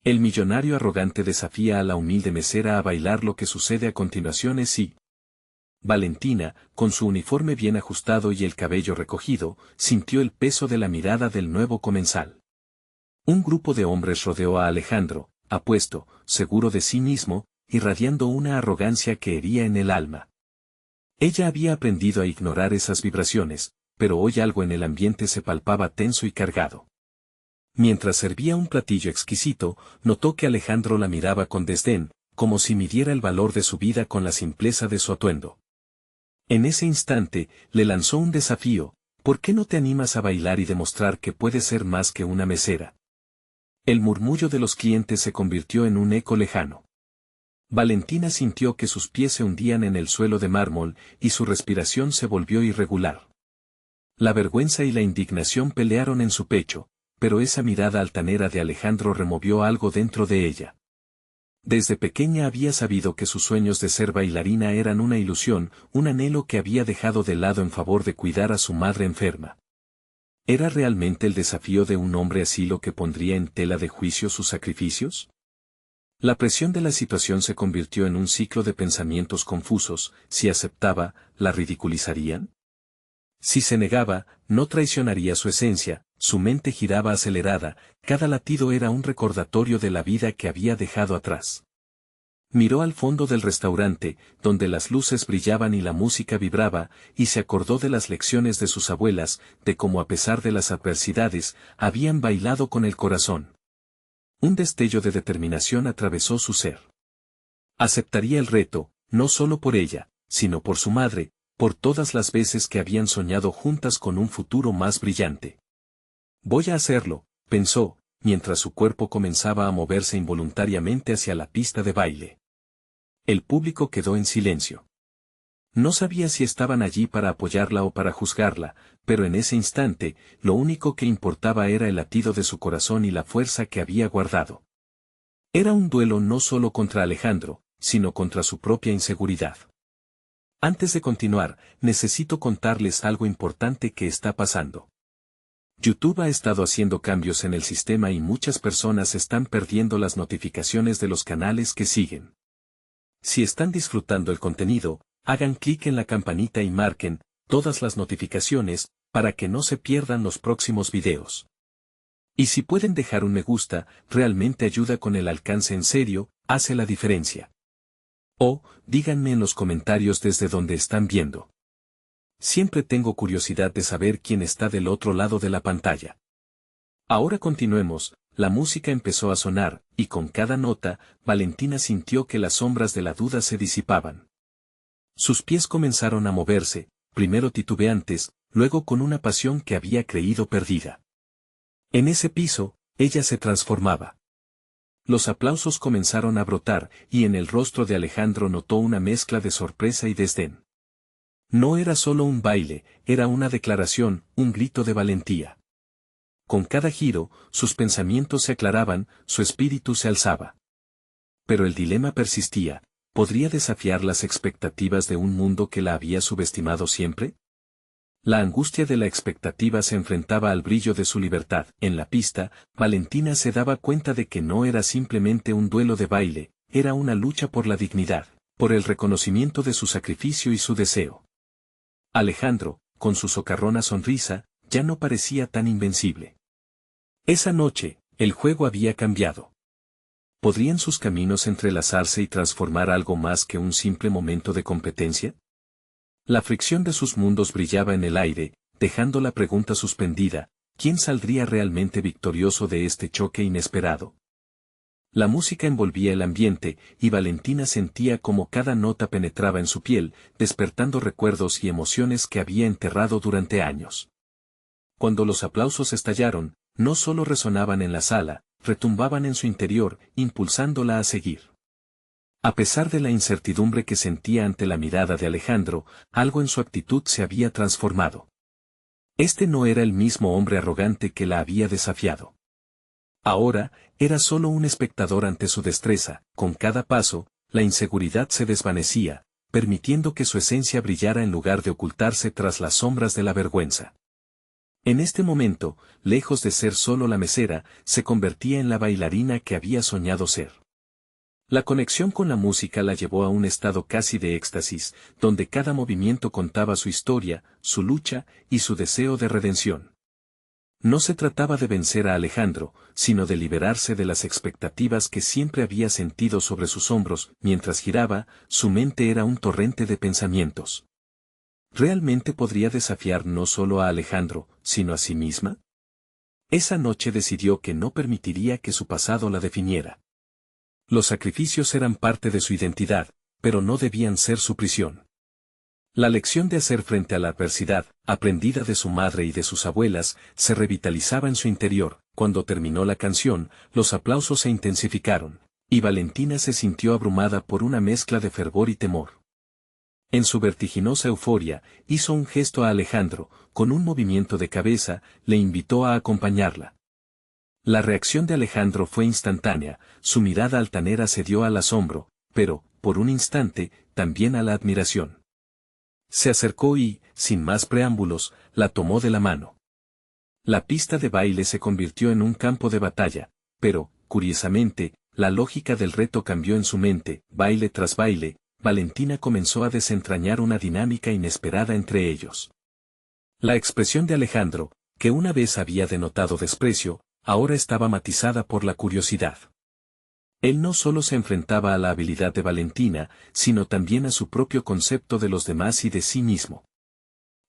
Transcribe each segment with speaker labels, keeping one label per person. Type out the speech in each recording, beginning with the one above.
Speaker 1: El millonario arrogante desafía a la humilde mesera a bailar. Lo que sucede a continuación es sí. Valentina, con su uniforme bien ajustado y el cabello recogido, sintió el peso de la mirada del nuevo comensal. Un grupo de hombres rodeó a Alejandro, apuesto, seguro de sí mismo, irradiando una arrogancia que hería en el alma. Ella había aprendido a ignorar esas vibraciones, pero hoy algo en el ambiente se palpaba tenso y cargado. Mientras servía un platillo exquisito, notó que Alejandro la miraba con desdén, como si midiera el valor de su vida con la simpleza de su atuendo. En ese instante, le lanzó un desafío: ¿por qué no te animas a bailar y demostrar que puedes ser más que una mesera? El murmullo de los clientes se convirtió en un eco lejano. Valentina sintió que sus pies se hundían en el suelo de mármol y su respiración se volvió irregular. La vergüenza y la indignación pelearon en su pecho, pero esa mirada altanera de Alejandro removió algo dentro de ella. Desde pequeña había sabido que sus sueños de ser bailarina eran una ilusión, un anhelo que había dejado de lado en favor de cuidar a su madre enferma. ¿Era realmente el desafío de un hombre así lo que pondría en tela de juicio sus sacrificios? La presión de la situación se convirtió en un ciclo de pensamientos confusos. Si aceptaba, ¿la ridiculizarían? Si se negaba, no traicionaría su esencia. Su mente giraba acelerada, cada latido era un recordatorio de la vida que había dejado atrás. Miró al fondo del restaurante, donde las luces brillaban y la música vibraba, y se acordó de las lecciones de sus abuelas, de cómo a pesar de las adversidades, habían bailado con el corazón. Un destello de determinación atravesó su ser. Aceptaría el reto, no solo por ella, sino por su madre, por todas las veces que habían soñado juntas con un futuro más brillante. Voy a hacerlo, pensó, mientras su cuerpo comenzaba a moverse involuntariamente hacia la pista de baile. El público quedó en silencio. No sabía si estaban allí para apoyarla o para juzgarla, pero en ese instante, lo único que importaba era el latido de su corazón y la fuerza que había guardado. Era un duelo no solo contra Alejandro, sino contra su propia inseguridad. Antes de continuar, necesito contarles algo importante que está pasando. YouTube ha estado haciendo cambios en el sistema y muchas personas están perdiendo las notificaciones de los canales que siguen. Si están disfrutando el contenido, hagan clic en la campanita y marquen todas las notificaciones para que no se pierdan los próximos videos. Y si pueden dejar un me gusta, realmente ayuda con el alcance, en serio, hace la diferencia. O, díganme en los comentarios desde donde están viendo. Siempre tengo curiosidad de saber quién está del otro lado de la pantalla. Ahora continuemos. La música empezó a sonar, y con cada nota, Valentina sintió que las sombras de la duda se disipaban. Sus pies comenzaron a moverse, primero titubeantes, luego con una pasión que había creído perdida. En ese piso, ella se transformaba. Los aplausos comenzaron a brotar, y en el rostro de Alejandro notó una mezcla de sorpresa y desdén. No era solo un baile, era una declaración, un grito de valentía. Con cada giro, sus pensamientos se aclaraban, su espíritu se alzaba. Pero el dilema persistía: ¿podría desafiar las expectativas de un mundo que la había subestimado siempre? La angustia de la expectativa se enfrentaba al brillo de su libertad. En la pista, Valentina se daba cuenta de que no era simplemente un duelo de baile, era una lucha por la dignidad, por el reconocimiento de su sacrificio y su deseo. Alejandro, con su socarrona sonrisa, ya no parecía tan invencible. Esa noche, el juego había cambiado. ¿Podrían sus caminos entrelazarse y transformar algo más que un simple momento de competencia? La fricción de sus mundos brillaba en el aire, dejando la pregunta suspendida: ¿quién saldría realmente victorioso de este choque inesperado? La música envolvía el ambiente, y Valentina sentía como cada nota penetraba en su piel, despertando recuerdos y emociones que había enterrado durante años. Cuando los aplausos estallaron, no solo resonaban en la sala, retumbaban en su interior, impulsándola a seguir. A pesar de la incertidumbre que sentía ante la mirada de Alejandro, algo en su actitud se había transformado. Este no era el mismo hombre arrogante que la había desafiado. Ahora, era solo un espectador ante su destreza. Con cada paso, la inseguridad se desvanecía, permitiendo que su esencia brillara en lugar de ocultarse tras las sombras de la vergüenza. En este momento, lejos de ser solo la mesera, se convertía en la bailarina que había soñado ser. La conexión con la música la llevó a un estado casi de éxtasis, donde cada movimiento contaba su historia, su lucha y su deseo de redención. No se trataba de vencer a Alejandro, sino de liberarse de las expectativas que siempre había sentido sobre sus hombros. Mientras giraba, su mente era un torrente de pensamientos. ¿Realmente podría desafiar no solo a Alejandro, sino a sí misma? Esa noche decidió que no permitiría que su pasado la definiera. Los sacrificios eran parte de su identidad, pero no debían ser su prisión. La lección de hacer frente a la adversidad, aprendida de su madre y de sus abuelas, se revitalizaba en su interior. Cuando terminó la canción, los aplausos se intensificaron, y Valentina se sintió abrumada por una mezcla de fervor y temor. En su vertiginosa euforia, hizo un gesto a Alejandro, con un movimiento de cabeza, le invitó a acompañarla. La reacción de Alejandro fue instantánea, su mirada altanera cedió al asombro, pero, por un instante, también a la admiración. Se acercó y, sin más preámbulos, la tomó de la mano. La pista de baile se convirtió en un campo de batalla, pero, curiosamente, la lógica del reto cambió en su mente. Baile tras baile, Valentina comenzó a desentrañar una dinámica inesperada entre ellos. La expresión de Alejandro, que una vez había denotado desprecio, ahora estaba matizada por la curiosidad. Él no solo se enfrentaba a la habilidad de Valentina, sino también a su propio concepto de los demás y de sí mismo.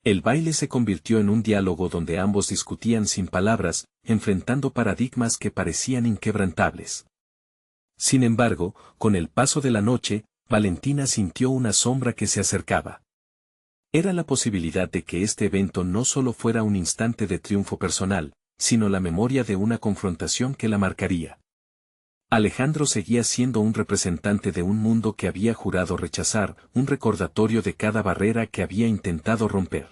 Speaker 1: El baile se convirtió en un diálogo donde ambos discutían sin palabras, enfrentando paradigmas que parecían inquebrantables. Sin embargo, con el paso de la noche, Valentina sintió una sombra que se acercaba. Era la posibilidad de que este evento no solo fuera un instante de triunfo personal, sino la memoria de una confrontación que la marcaría. Alejandro seguía siendo un representante de un mundo que había jurado rechazar, un recordatorio de cada barrera que había intentado romper.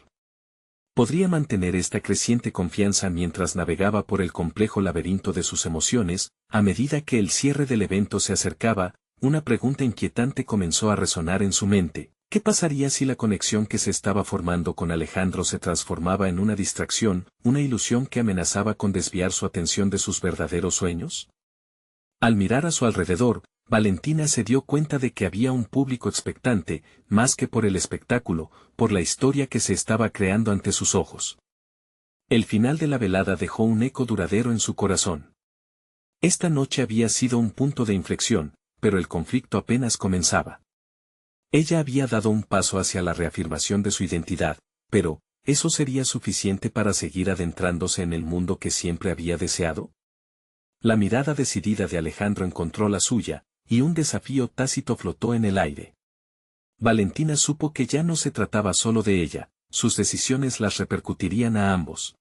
Speaker 1: Podría mantener esta creciente confianza mientras navegaba por el complejo laberinto de sus emociones. A medida que el cierre del evento se acercaba, una pregunta inquietante comenzó a resonar en su mente. ¿Qué pasaría si la conexión que se estaba formando con Alejandro se transformaba en una distracción, una ilusión que amenazaba con desviar su atención de sus verdaderos sueños? Al mirar a su alrededor, Valentina se dio cuenta de que había un público expectante, más que por el espectáculo, por la historia que se estaba creando ante sus ojos. El final de la velada dejó un eco duradero en su corazón. Esta noche había sido un punto de inflexión, pero el conflicto apenas comenzaba. Ella había dado un paso hacia la reafirmación de su identidad, pero, ¿eso sería suficiente para seguir adentrándose en el mundo que siempre había deseado? La mirada decidida de Alejandro encontró la suya, y un desafío tácito flotó en el aire. Valentina supo que ya no se trataba solo de ella, sus decisiones las repercutirían a ambos.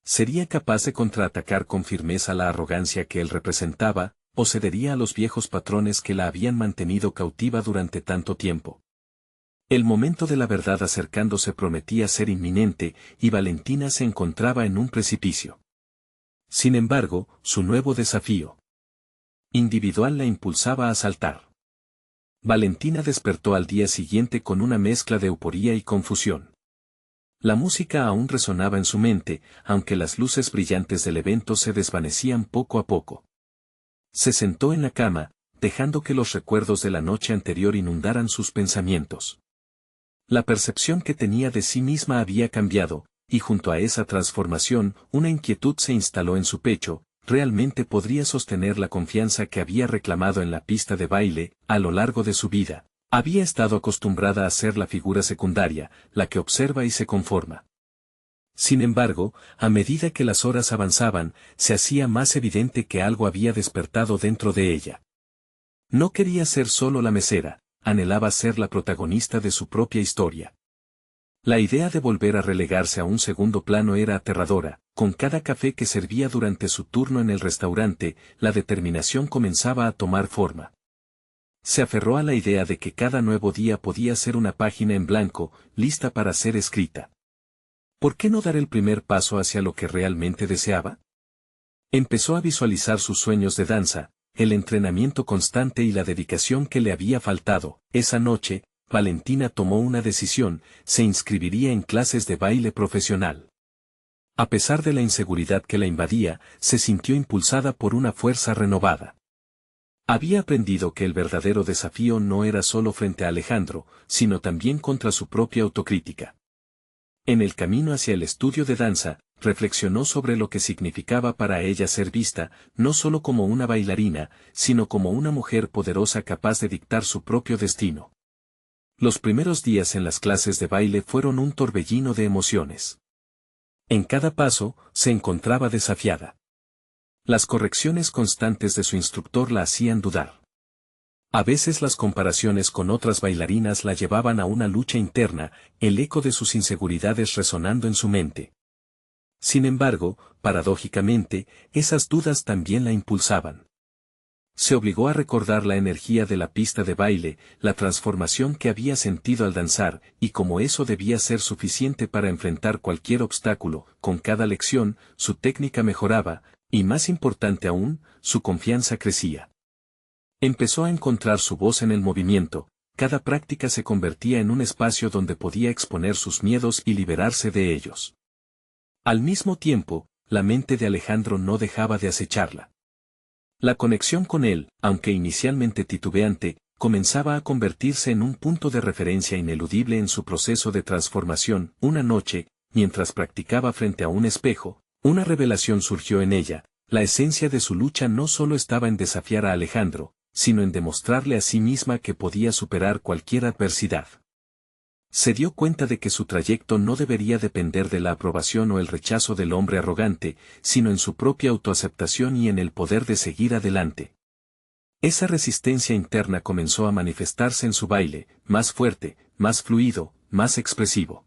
Speaker 1: ¿Sería capaz de contraatacar con firmeza la arrogancia que él representaba, o cedería a los viejos patrones que la habían mantenido cautiva durante tanto tiempo? El momento de la verdad acercándose prometía ser inminente, y Valentina se encontraba en un precipicio. Sin embargo, su nuevo desafío individual la impulsaba a saltar. Valentina despertó al día siguiente con una mezcla de euforía y confusión. La música aún resonaba en su mente, aunque las luces brillantes del evento se desvanecían poco a poco. Se sentó en la cama, dejando que los recuerdos de la noche anterior inundaran sus pensamientos. La percepción que tenía de sí misma había cambiado, y junto a esa transformación, una inquietud se instaló en su pecho. ¿Realmente podría sostener la confianza que había reclamado en la pista de baile? A lo largo de su vida, había estado acostumbrada a ser la figura secundaria, la que observa y se conforma. Sin embargo, a medida que las horas avanzaban, se hacía más evidente que algo había despertado dentro de ella. No quería ser solo la mesera, anhelaba ser la protagonista de su propia historia. La idea de volver a relegarse a un segundo plano era aterradora. Con cada café que servía durante su turno en el restaurante, la determinación comenzaba a tomar forma. Se aferró a la idea de que cada nuevo día podía ser una página en blanco, lista para ser escrita. ¿Por qué no dar el primer paso hacia lo que realmente deseaba? Empezó a visualizar sus sueños de danza, el entrenamiento constante y la dedicación que le había faltado. Esa noche, Valentina tomó una decisión: se inscribiría en clases de baile profesional. A pesar de la inseguridad que la invadía, se sintió impulsada por una fuerza renovada. Había aprendido que el verdadero desafío no era solo frente a Alejandro, sino también contra su propia autocrítica. En el camino hacia el estudio de danza, reflexionó sobre lo que significaba para ella ser vista, no solo como una bailarina, sino como una mujer poderosa capaz de dictar su propio destino. Los primeros días en las clases de baile fueron un torbellino de emociones. En cada paso, se encontraba desafiada. Las correcciones constantes de su instructor la hacían dudar. A veces las comparaciones con otras bailarinas la llevaban a una lucha interna, el eco de sus inseguridades resonando en su mente. Sin embargo, paradójicamente, esas dudas también la impulsaban. Se obligó a recordar la energía de la pista de baile, la transformación que había sentido al danzar, y cómo eso debía ser suficiente para enfrentar cualquier obstáculo. Con cada lección, su técnica mejoraba, y más importante aún, su confianza crecía. Empezó a encontrar su voz en el movimiento, cada práctica se convertía en un espacio donde podía exponer sus miedos y liberarse de ellos. Al mismo tiempo, la mente de Alejandro no dejaba de acecharla. La conexión con él, aunque inicialmente titubeante, comenzaba a convertirse en un punto de referencia ineludible en su proceso de transformación. Una noche, mientras practicaba frente a un espejo, una revelación surgió en ella. La esencia de su lucha no solo estaba en desafiar a Alejandro, sino en demostrarle a sí misma que podía superar cualquier adversidad. Se dio cuenta de que su trayecto no debería depender de la aprobación o el rechazo del hombre arrogante, sino en su propia autoaceptación y en el poder de seguir adelante. Esa resistencia interna comenzó a manifestarse en su baile, más fuerte, más fluido, más expresivo.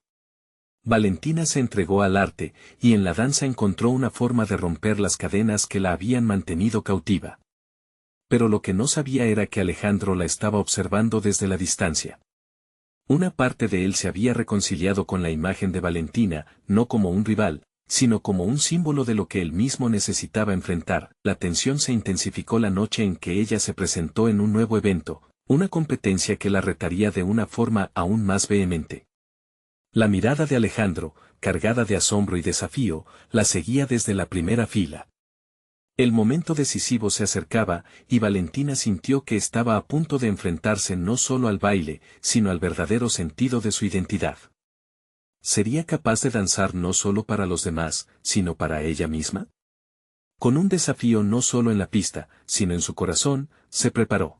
Speaker 1: Valentina se entregó al arte, y en la danza encontró una forma de romper las cadenas que la habían mantenido cautiva. Pero lo que no sabía era que Alejandro la estaba observando desde la distancia. Una parte de él se había reconciliado con la imagen de Valentina, no como un rival, sino como un símbolo de lo que él mismo necesitaba enfrentar. La tensión se intensificó la noche en que ella se presentó en un nuevo evento, una competencia que la retaría de una forma aún más vehemente. La mirada de Alejandro, cargada de asombro y desafío, la seguía desde la primera fila. El momento decisivo se acercaba, y Valentina sintió que estaba a punto de enfrentarse no solo al baile, sino al verdadero sentido de su identidad. ¿Sería capaz de danzar no solo para los demás, sino para ella misma? Con un desafío no solo en la pista, sino en su corazón, se preparó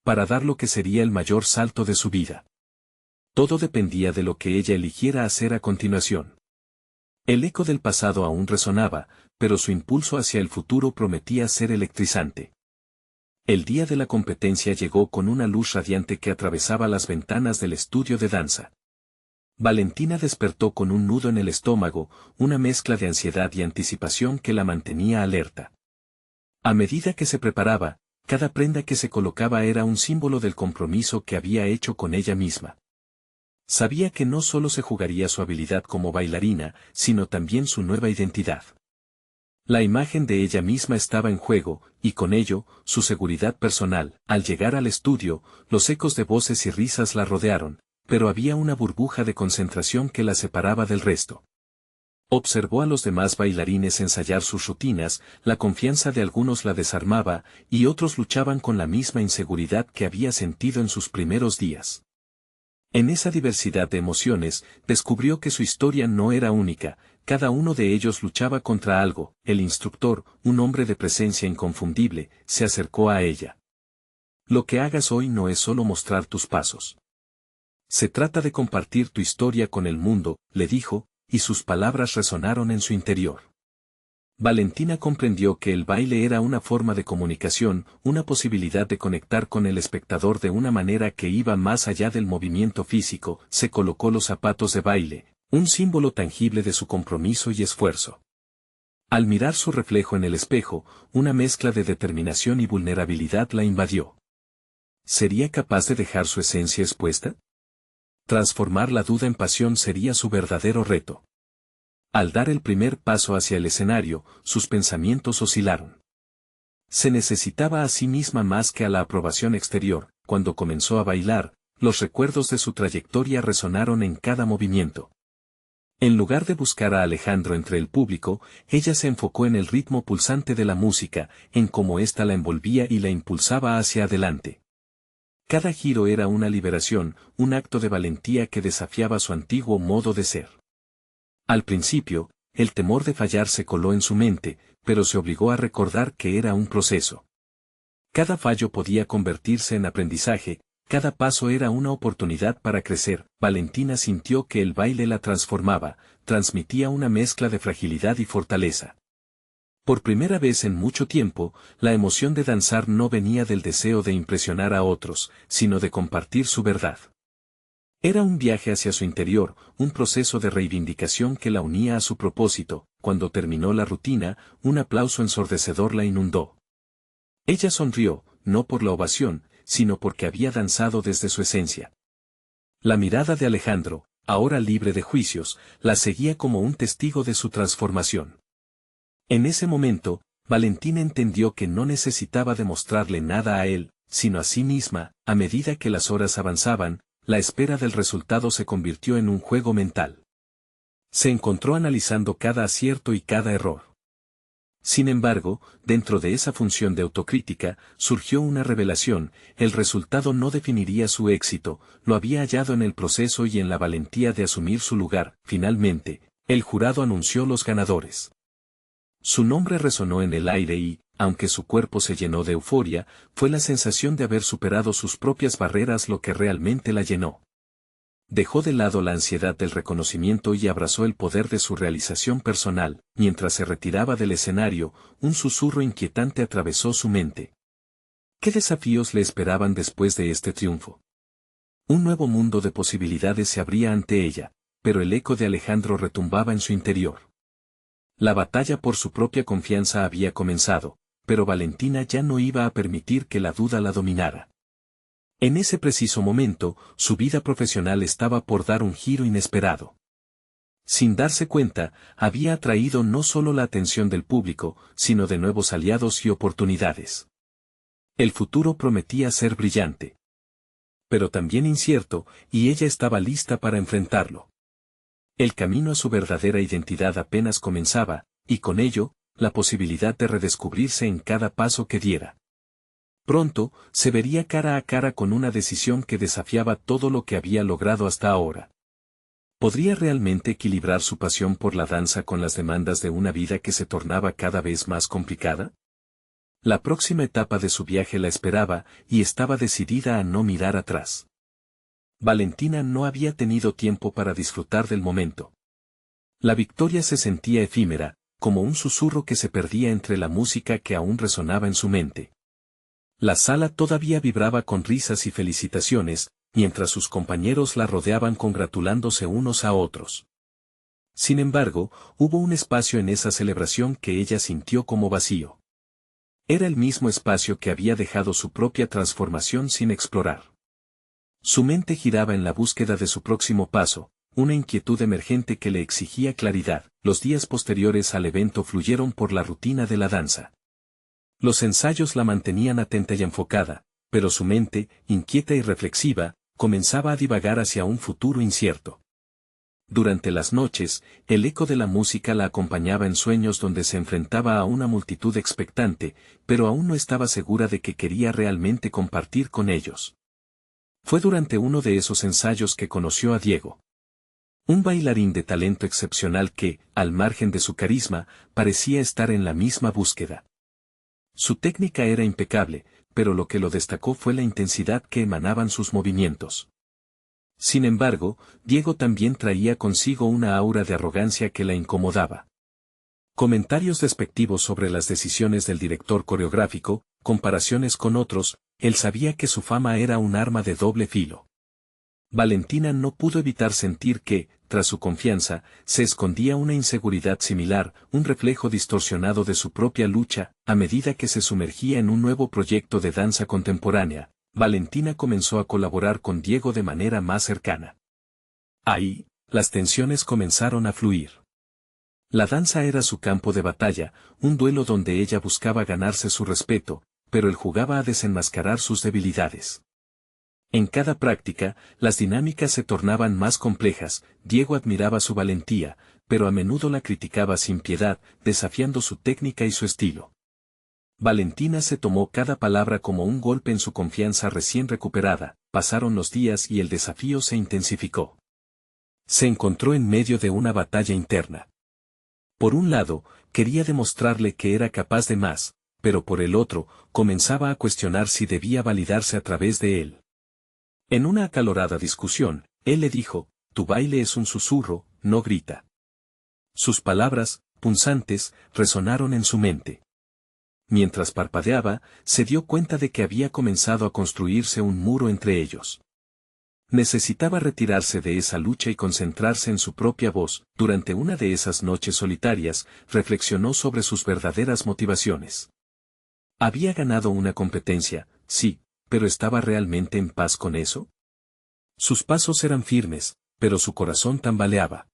Speaker 1: para dar lo que sería el mayor salto de su vida. Todo dependía de lo que ella eligiera hacer a continuación. El eco del pasado aún resonaba, pero su impulso hacia el futuro prometía ser electrizante. El día de la competencia llegó con una luz radiante que atravesaba las ventanas del estudio de danza. Valentina despertó con un nudo en el estómago, una mezcla de ansiedad y anticipación que la mantenía alerta. A medida que se preparaba, cada prenda que se colocaba era un símbolo del compromiso que había hecho con ella misma. Sabía que no solo se jugaría su habilidad como bailarina, sino también su nueva identidad. La imagen de ella misma estaba en juego, y con ello, su seguridad personal. Al llegar al estudio, los ecos de voces y risas la rodearon, pero había una burbuja de concentración que la separaba del resto. Observó a los demás bailarines ensayar sus rutinas, la confianza de algunos la desarmaba, y otros luchaban con la misma inseguridad que había sentido en sus primeros días. En esa diversidad de emociones, descubrió que su historia no era única, cada uno de ellos luchaba contra algo. El instructor, un hombre de presencia inconfundible, se acercó a ella. Lo que hagas hoy no es solo mostrar tus pasos. Se trata de compartir tu historia con el mundo, le dijo, y sus palabras resonaron en su interior. Valentina comprendió que el baile era una forma de comunicación, una posibilidad de conectar con el espectador de una manera que iba más allá del movimiento físico. Se colocó los zapatos de baile, un símbolo tangible de su compromiso y esfuerzo. Al mirar su reflejo en el espejo, una mezcla de determinación y vulnerabilidad la invadió. ¿Sería capaz de dejar su esencia expuesta? Transformar la duda en pasión sería su verdadero reto. Al dar el primer paso hacia el escenario, sus pensamientos oscilaron. Se necesitaba a sí misma más que a la aprobación exterior. Cuando comenzó a bailar, los recuerdos de su trayectoria resonaron en cada movimiento. En lugar de buscar a Alejandro entre el público, ella se enfocó en el ritmo pulsante de la música, en cómo ésta la envolvía y la impulsaba hacia adelante. Cada giro era una liberación, un acto de valentía que desafiaba su antiguo modo de ser. Al principio, el temor de fallar se coló en su mente, pero se obligó a recordar que era un proceso. Cada fallo podía convertirse en aprendizaje, cada paso era una oportunidad para crecer. Valentina sintió que el baile la transformaba, transmitía una mezcla de fragilidad y fortaleza. Por primera vez en mucho tiempo, la emoción de danzar no venía del deseo de impresionar a otros, sino de compartir su verdad. Era un viaje hacia su interior, un proceso de reivindicación que la unía a su propósito. Cuando terminó la rutina, un aplauso ensordecedor la inundó. Ella sonrió, no por la ovación, sino porque había danzado desde su esencia. La mirada de Alejandro, ahora libre de juicios, la seguía como un testigo de su transformación. En ese momento, Valentina entendió que no necesitaba demostrarle nada a él, sino a sí misma. A medida que las horas avanzaban, la espera del resultado se convirtió en un juego mental. Se encontró analizando cada acierto y cada error. Sin embargo, dentro de esa función de autocrítica, surgió una revelación: el resultado no definiría su éxito, lo había hallado en el proceso y en la valentía de asumir su lugar. Finalmente, el jurado anunció los ganadores. Su nombre resonó en el aire y, aunque su cuerpo se llenó de euforia, fue la sensación de haber superado sus propias barreras lo que realmente la llenó. Dejó de lado la ansiedad del reconocimiento y abrazó el poder de su realización personal. Mientras se retiraba del escenario, un susurro inquietante atravesó su mente. ¿Qué desafíos le esperaban después de este triunfo? Un nuevo mundo de posibilidades se abría ante ella, pero el eco de Alejandro retumbaba en su interior. La batalla por su propia confianza había comenzado, pero Valentina ya no iba a permitir que la duda la dominara. En ese preciso momento, su vida profesional estaba por dar un giro inesperado. Sin darse cuenta, había atraído no solo la atención del público, sino de nuevos aliados y oportunidades. El futuro prometía ser brillante. Pero también incierto, y ella estaba lista para enfrentarlo. El camino a su verdadera identidad apenas comenzaba, y con ello, la posibilidad de redescubrirse en cada paso que diera. Pronto, se vería cara a cara con una decisión que desafiaba todo lo que había logrado hasta ahora. ¿Podría realmente equilibrar su pasión por la danza con las demandas de una vida que se tornaba cada vez más complicada? La próxima etapa de su viaje la esperaba, y estaba decidida a no mirar atrás. Valentina no había tenido tiempo para disfrutar del momento. La victoria se sentía efímera, como un susurro que se perdía entre la música que aún resonaba en su mente. La sala todavía vibraba con risas y felicitaciones, mientras sus compañeros la rodeaban congratulándose unos a otros. Sin embargo, hubo un espacio en esa celebración que ella sintió como vacío. Era el mismo espacio que había dejado su propia transformación sin explorar. Su mente giraba en la búsqueda de su próximo paso, una inquietud emergente que le exigía claridad. Los días posteriores al evento fluyeron por la rutina de la danza. Los ensayos la mantenían atenta y enfocada, pero su mente, inquieta y reflexiva, comenzaba a divagar hacia un futuro incierto. Durante las noches, el eco de la música la acompañaba en sueños donde se enfrentaba a una multitud expectante, pero aún no estaba segura de que quería realmente compartir con ellos. Fue durante uno de esos ensayos que conoció a Diego. Un bailarín de talento excepcional que, al margen de su carisma, parecía estar en la misma búsqueda. Su técnica era impecable, pero lo que lo destacó fue la intensidad que emanaban sus movimientos. Sin embargo, Diego también traía consigo una aura de arrogancia que la incomodaba. Comentarios despectivos sobre las decisiones del director coreográfico, comparaciones con otros, él sabía que su fama era un arma de doble filo. Valentina no pudo evitar sentir que, tras su confianza, se escondía una inseguridad similar, un reflejo distorsionado de su propia lucha. A medida que se sumergía en un nuevo proyecto de danza contemporánea, Valentina comenzó a colaborar con Diego de manera más cercana. Ahí, las tensiones comenzaron a fluir. La danza era su campo de batalla, un duelo donde ella buscaba ganarse su respeto, pero él jugaba a desenmascarar sus debilidades. En cada práctica, las dinámicas se tornaban más complejas. Diego admiraba su valentía, pero a menudo la criticaba sin piedad, desafiando su técnica y su estilo. Valentina se tomó cada palabra como un golpe en su confianza recién recuperada. Pasaron los días y el desafío se intensificó. Se encontró en medio de una batalla interna. Por un lado, quería demostrarle que era capaz de más, pero por el otro, comenzaba a cuestionar si debía validarse a través de él. En una acalorada discusión, él le dijo: tu baile es un susurro, no grita. Sus palabras, punzantes, resonaron en su mente. Mientras parpadeaba, se dio cuenta de que había comenzado a construirse un muro entre ellos. Necesitaba retirarse de esa lucha y concentrarse en su propia voz. Durante una de esas noches solitarias, reflexionó sobre sus verdaderas motivaciones. Había ganado una competencia, sí, pero ¿estaba realmente en paz con eso? Sus pasos eran firmes, pero su corazón tambaleaba.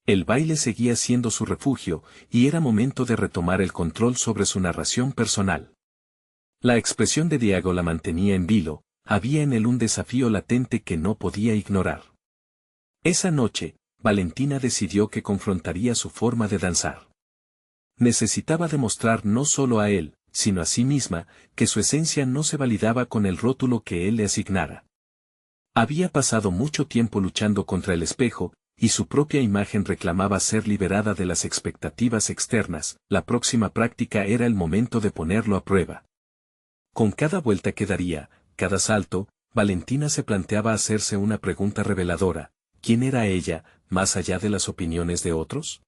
Speaker 1: El baile seguía siendo su refugio, y era momento de retomar el control sobre su narración personal. La expresión de Diego la mantenía en vilo, había en él un desafío latente que no podía ignorar. Esa noche, Valentina decidió que confrontaría su forma de danzar. Necesitaba demostrar no solo a él, sino a sí misma, que su esencia no se validaba con el rótulo que él le asignara. Había pasado mucho tiempo luchando contra el espejo, y su propia imagen reclamaba ser liberada de las expectativas externas. La próxima práctica era el momento de ponerlo a prueba. Con cada vuelta que daría, cada salto, Valentina se planteaba hacerse una pregunta reveladora: ¿quién era ella, más allá de las opiniones de otros?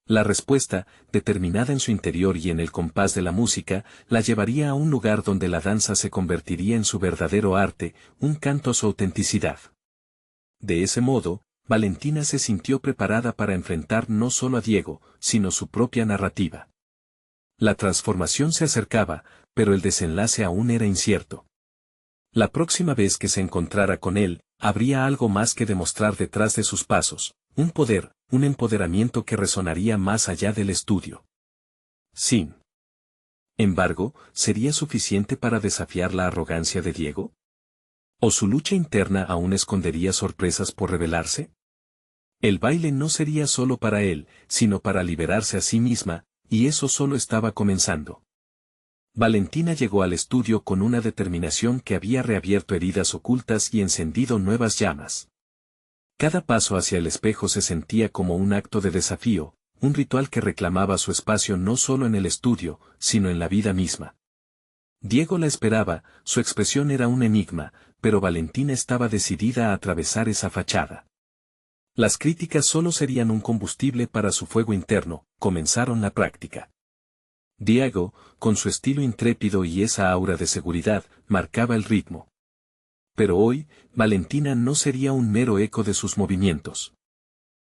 Speaker 1: La respuesta, determinada en su interior y en el compás de la música, la llevaría a un lugar donde la danza se convertiría en su verdadero arte, un canto a su autenticidad. De ese modo, Valentina se sintió preparada para enfrentar no solo a Diego, sino su propia narrativa. La transformación se acercaba, pero el desenlace aún era incierto. La próxima vez que se encontrara con él, habría algo más que demostrar detrás de sus pasos, un poder, un empoderamiento que resonaría más allá del estudio. Sin embargo, ¿sería suficiente para desafiar la arrogancia de Diego? ¿O su lucha interna aún escondería sorpresas por revelarse? El baile no sería solo para él, sino para liberarse a sí misma, y eso solo estaba comenzando. Valentina llegó al estudio con una determinación que había reabierto heridas ocultas y encendido nuevas llamas. Cada paso hacia el espejo se sentía como un acto de desafío, un ritual que reclamaba su espacio no solo en el estudio, sino en la vida misma. Diego la esperaba, su expresión era un enigma, pero Valentina estaba decidida a atravesar esa fachada. Las críticas solo serían un combustible para su fuego interno. Comenzaron la práctica. Diego, con su estilo intrépido y esa aura de seguridad, marcaba el ritmo. Pero hoy, Valentina no sería un mero eco de sus movimientos.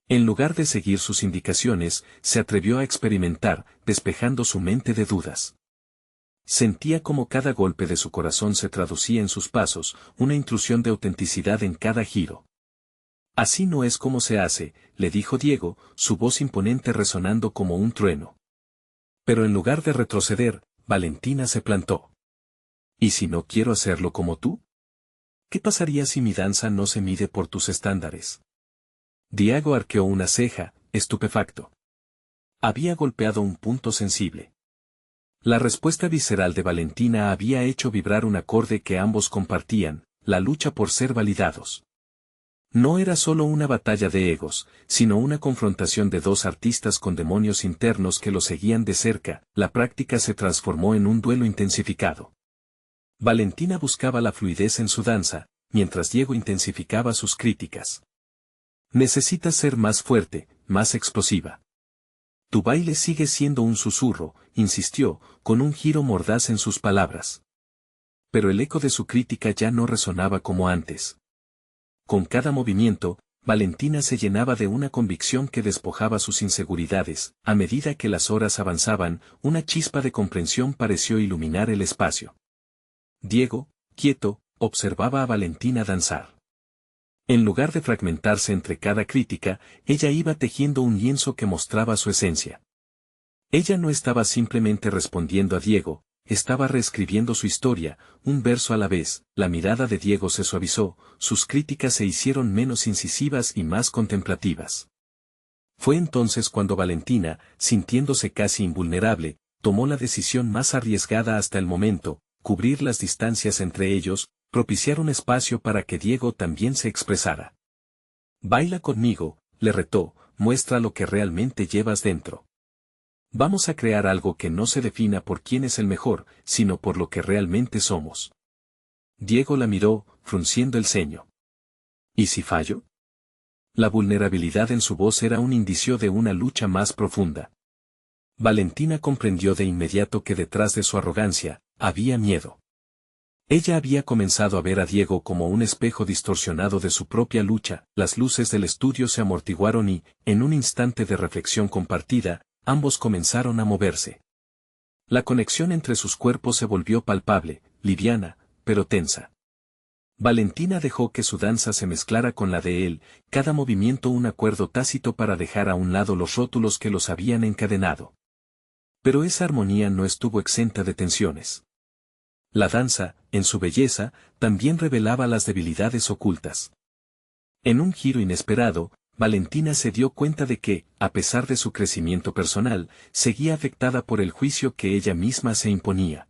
Speaker 1: En lugar de seguir sus indicaciones, se atrevió a experimentar, despejando su mente de dudas. Sentía como cada golpe de su corazón se traducía en sus pasos, una intrusión de autenticidad en cada giro. Así no es como se hace, le dijo Diego, su voz imponente resonando como un trueno. Pero en lugar de retroceder, Valentina se plantó. ¿Y si no quiero hacerlo como tú? ¿Qué pasaría si mi danza no se mide por tus estándares? Diego arqueó una ceja, estupefacto. Había golpeado un punto sensible. La respuesta visceral de Valentina había hecho vibrar un acorde que ambos compartían, la lucha por ser validados. No era solo una batalla de egos, sino una confrontación de dos artistas con demonios internos que lo seguían de cerca. La práctica se transformó en un duelo intensificado. Valentina buscaba la fluidez en su danza, mientras Diego intensificaba sus críticas. Necesitas ser más fuerte, más explosiva. Tu baile sigue siendo un susurro, insistió, con un giro mordaz en sus palabras. Pero el eco de su crítica ya no resonaba como antes. Con cada movimiento, Valentina se llenaba de una convicción que despojaba sus inseguridades. A medida que las horas avanzaban, una chispa de comprensión pareció iluminar el espacio. Diego, quieto, observaba a Valentina danzar. En lugar de fragmentarse entre cada crítica, ella iba tejiendo un lienzo que mostraba su esencia. Ella no estaba simplemente respondiendo a Diego, estaba reescribiendo su historia, un verso a la vez. La mirada de Diego se suavizó, sus críticas se hicieron menos incisivas y más contemplativas. Fue entonces cuando Valentina, sintiéndose casi invulnerable, tomó la decisión más arriesgada hasta el momento: cubrir las distancias entre ellos, propiciar un espacio para que Diego también se expresara. «Baila conmigo», le retó, «muestra lo que realmente llevas dentro. Vamos a crear algo que no se defina por quién es el mejor, sino por lo que realmente somos». Diego la miró, frunciendo el ceño. ¿Y si fallo? La vulnerabilidad en su voz era un indicio de una lucha más profunda. Valentina comprendió de inmediato que detrás de su arrogancia, había miedo. Ella había comenzado a ver a Diego como un espejo distorsionado de su propia lucha. Las luces del estudio se amortiguaron y, en un instante de reflexión compartida, ambos comenzaron a moverse. La conexión entre sus cuerpos se volvió palpable, liviana, pero tensa. Valentina dejó que su danza se mezclara con la de él, cada movimiento un acuerdo tácito para dejar a un lado los rótulos que los habían encadenado. Pero esa armonía no estuvo exenta de tensiones. La danza, en su belleza, también revelaba las debilidades ocultas. En un giro inesperado, Valentina se dio cuenta de que, a pesar de su crecimiento personal, seguía afectada por el juicio que ella misma se imponía.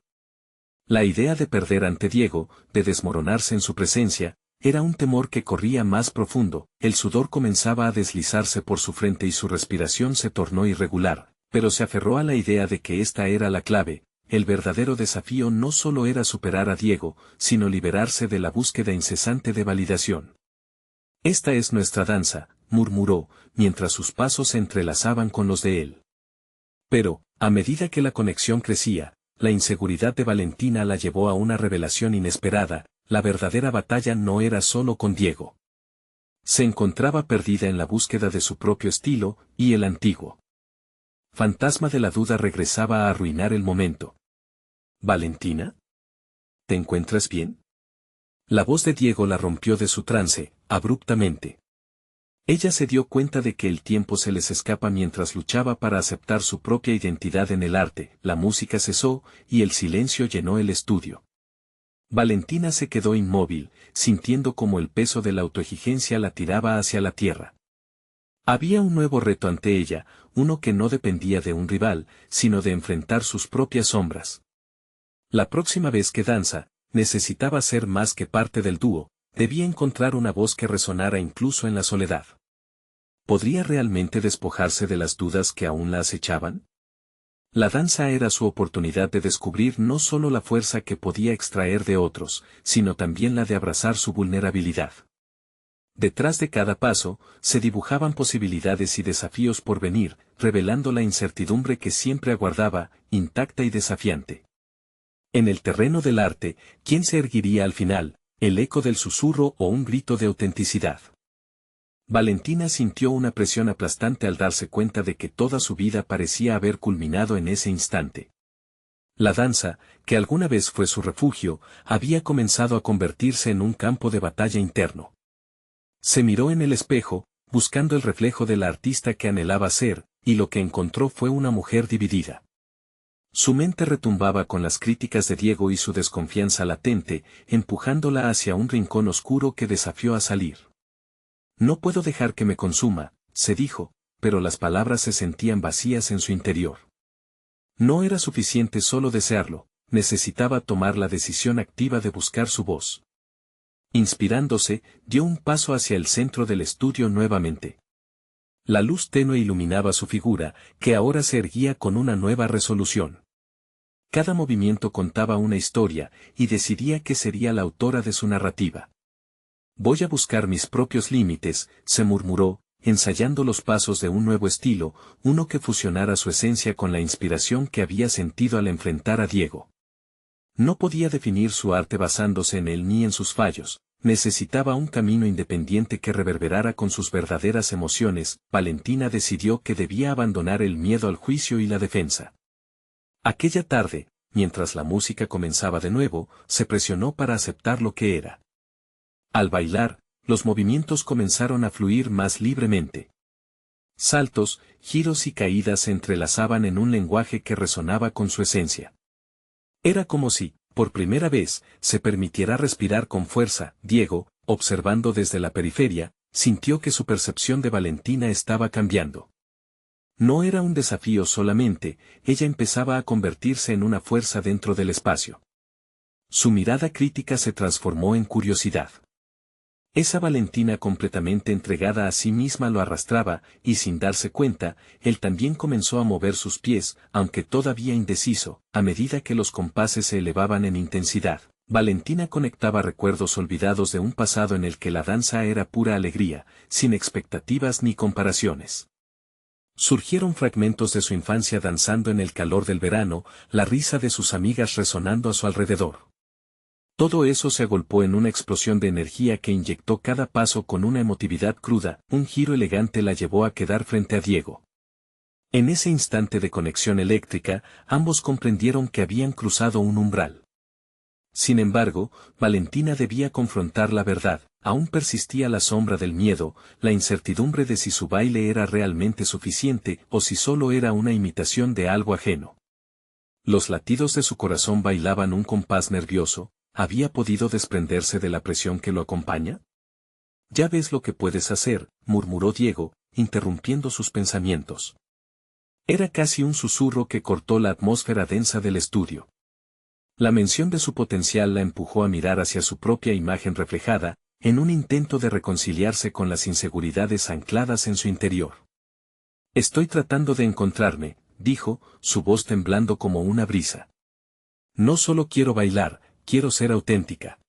Speaker 1: La idea de perder ante Diego, de desmoronarse en su presencia, era un temor que corría más profundo. El sudor comenzaba a deslizarse por su frente y su respiración se tornó irregular, pero se aferró a la idea de que esta era la clave. El verdadero desafío no solo era superar a Diego, sino liberarse de la búsqueda incesante de validación. «Esta es nuestra danza», murmuró, mientras sus pasos se entrelazaban con los de él. Pero, a medida que la conexión crecía, la inseguridad de Valentina la llevó a una revelación inesperada: la verdadera batalla no era solo con Diego. Se encontraba perdida en la búsqueda de su propio estilo, y el antiguo fantasma de la duda regresaba a arruinar el momento. «¿Valentina? ¿Te encuentras bien?». La voz de Diego la rompió de su trance, abruptamente. Ella se dio cuenta de que el tiempo se les escapa mientras luchaba para aceptar su propia identidad en el arte. La música cesó, y el silencio llenó el estudio. Valentina se quedó inmóvil, sintiendo como el peso de la autoexigencia la tiraba hacia la tierra. Había un nuevo reto ante ella, uno que no dependía de un rival, sino de enfrentar sus propias sombras. La próxima vez que danza, necesitaba ser más que parte del dúo, debía encontrar una voz que resonara incluso en la soledad. ¿Podría realmente despojarse de las dudas que aún la acechaban? La danza era su oportunidad de descubrir no solo la fuerza que podía extraer de otros, sino también la de abrazar su vulnerabilidad. Detrás de cada paso, se dibujaban posibilidades y desafíos por venir, revelando la incertidumbre que siempre aguardaba, intacta y desafiante. En el terreno del arte, ¿quién se erguiría al final, el eco del susurro o un grito de autenticidad? Valentina sintió una presión aplastante al darse cuenta de que toda su vida parecía haber culminado en ese instante. La danza, que alguna vez fue su refugio, había comenzado a convertirse en un campo de batalla interno. Se miró en el espejo, buscando el reflejo de la artista que anhelaba ser, y lo que encontró fue una mujer dividida. Su mente retumbaba con las críticas de Diego y su desconfianza latente, empujándola hacia un rincón oscuro que desafió a salir. «No puedo dejar que me consuma», se dijo, pero las palabras se sentían vacías en su interior. No era suficiente solo desearlo, necesitaba tomar la decisión activa de buscar su voz. Inspirándose, dio un paso hacia el centro del estudio nuevamente. La luz tenue iluminaba su figura, que ahora se erguía con una nueva resolución. Cada movimiento contaba una historia, y decidía que sería la autora de su narrativa. «Voy a buscar mis propios límites», se murmuró, ensayando los pasos de un nuevo estilo, uno que fusionara su esencia con la inspiración que había sentido al enfrentar a Diego. No podía definir su arte basándose en él ni en sus fallos, necesitaba un camino independiente que reverberara con sus verdaderas emociones. Valentina decidió que debía abandonar el miedo al juicio y la defensa. Aquella tarde, mientras la música comenzaba de nuevo, se presionó para aceptar lo que era. Al bailar, los movimientos comenzaron a fluir más libremente. Saltos, giros y caídas se entrelazaban en un lenguaje que resonaba con su esencia. Era como si, por primera vez, se permitiera respirar con fuerza. Diego, observando desde la periferia, sintió que su percepción de Valentina estaba cambiando. No era un desafío solamente, ella empezaba a convertirse en una fuerza dentro del espacio. Su mirada crítica se transformó en curiosidad. Esa Valentina completamente entregada a sí misma lo arrastraba, y sin darse cuenta, él también comenzó a mover sus pies, aunque todavía indeciso, a medida que los compases se elevaban en intensidad. Valentina conectaba recuerdos olvidados de un pasado en el que la danza era pura alegría, sin expectativas ni comparaciones. Surgieron fragmentos de su infancia danzando en el calor del verano, la risa de sus amigas resonando a su alrededor. Todo eso se agolpó en una explosión de energía que inyectó cada paso con una emotividad cruda. Un giro elegante la llevó a quedar frente a Diego. En ese instante de conexión eléctrica, ambos comprendieron que habían cruzado un umbral. Sin embargo, Valentina debía confrontar la verdad. Aún persistía la sombra del miedo, la incertidumbre de si su baile era realmente suficiente o si solo era una imitación de algo ajeno. Los latidos de su corazón bailaban un compás nervioso. ¿Había podido desprenderse de la presión que lo acompaña? Ya ves lo que puedes hacer, murmuró Diego, interrumpiendo sus pensamientos. Era casi un susurro que cortó la atmósfera densa del estudio. La mención de su potencial la empujó a mirar hacia su propia imagen reflejada, en un intento de reconciliarse con las inseguridades ancladas en su interior. Estoy tratando de encontrarme, dijo, su voz temblando como una brisa. No solo quiero bailar, quiero ser auténtica.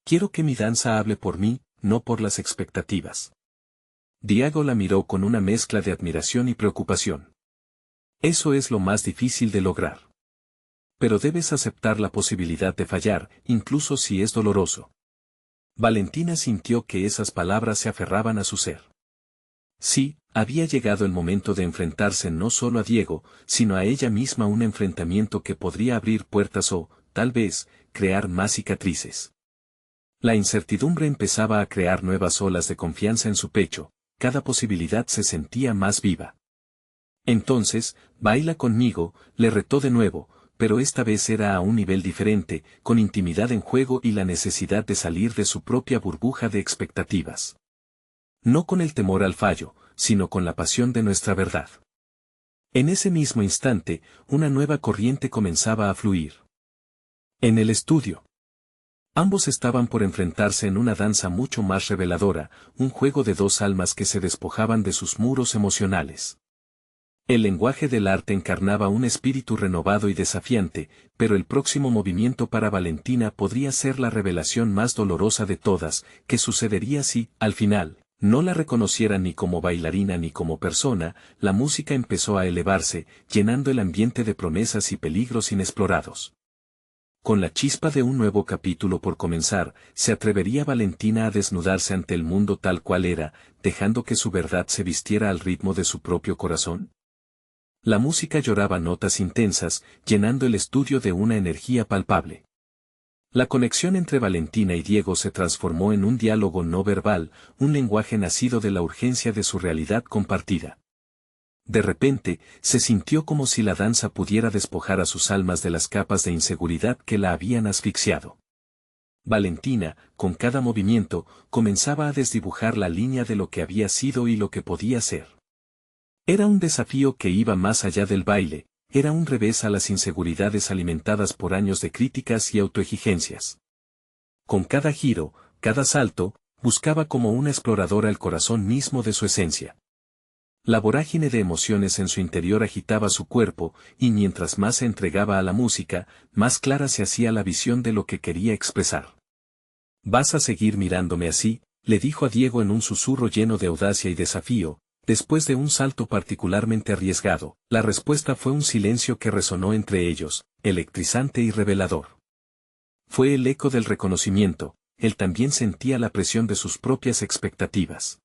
Speaker 1: Quiero que mi danza hable por mí, no por las expectativas. Diego la miró con una mezcla de admiración y preocupación. Eso es lo más difícil de lograr. Pero debes aceptar la posibilidad de fallar, incluso si es doloroso. Valentina sintió que esas palabras se aferraban a su ser. Sí, había llegado el momento de enfrentarse no solo a Diego, sino a ella misma, un enfrentamiento que podría abrir puertas o, tal vez, crear más cicatrices. La incertidumbre empezaba a crear nuevas olas de confianza en su pecho, cada posibilidad se sentía más viva. Entonces, baila conmigo, le retó de nuevo, pero esta vez era a un nivel diferente, con intimidad en juego y la necesidad de salir de su propia burbuja de expectativas. No con el temor al fallo, sino con la pasión de nuestra verdad. En ese mismo instante, una nueva corriente comenzaba a fluir. En el estudio. Ambos estaban por enfrentarse en una danza mucho más reveladora, un juego de dos almas que se despojaban de sus muros emocionales. El lenguaje del arte encarnaba un espíritu renovado y desafiante, pero el próximo movimiento para Valentina podría ser la revelación más dolorosa de todas. ¿Qué sucedería si, al final, no la reconocieran ni como bailarina ni como persona? La música empezó a elevarse, llenando el ambiente de promesas y peligros inexplorados. Con la chispa de un nuevo capítulo por comenzar, ¿se atrevería Valentina a desnudarse ante el mundo tal cual era, dejando que su verdad se vistiera al ritmo de su propio corazón? La música lloraba notas intensas, llenando el estudio de una energía palpable. La conexión entre Valentina y Diego se transformó en un diálogo no verbal, un lenguaje nacido de la urgencia de su realidad compartida. De repente, se sintió como si la danza pudiera despojar a sus almas de las capas de inseguridad que la habían asfixiado. Valentina, con cada movimiento, comenzaba a desdibujar la línea de lo que había sido y lo que podía ser. Era un desafío que iba más allá del baile, era un revés a las inseguridades alimentadas por años de críticas y autoexigencias. Con cada giro, cada salto, buscaba como una exploradora el corazón mismo de su esencia. La vorágine de emociones en su interior agitaba su cuerpo, y mientras más se entregaba a la música, más clara se hacía la visión de lo que quería expresar. «¿Vas a seguir mirándome así?», le dijo a Diego en un susurro lleno de audacia y desafío, después de un salto particularmente arriesgado. La respuesta fue un silencio que resonó entre ellos, electrizante y revelador. Fue el eco del reconocimiento, él también sentía la presión de sus propias expectativas.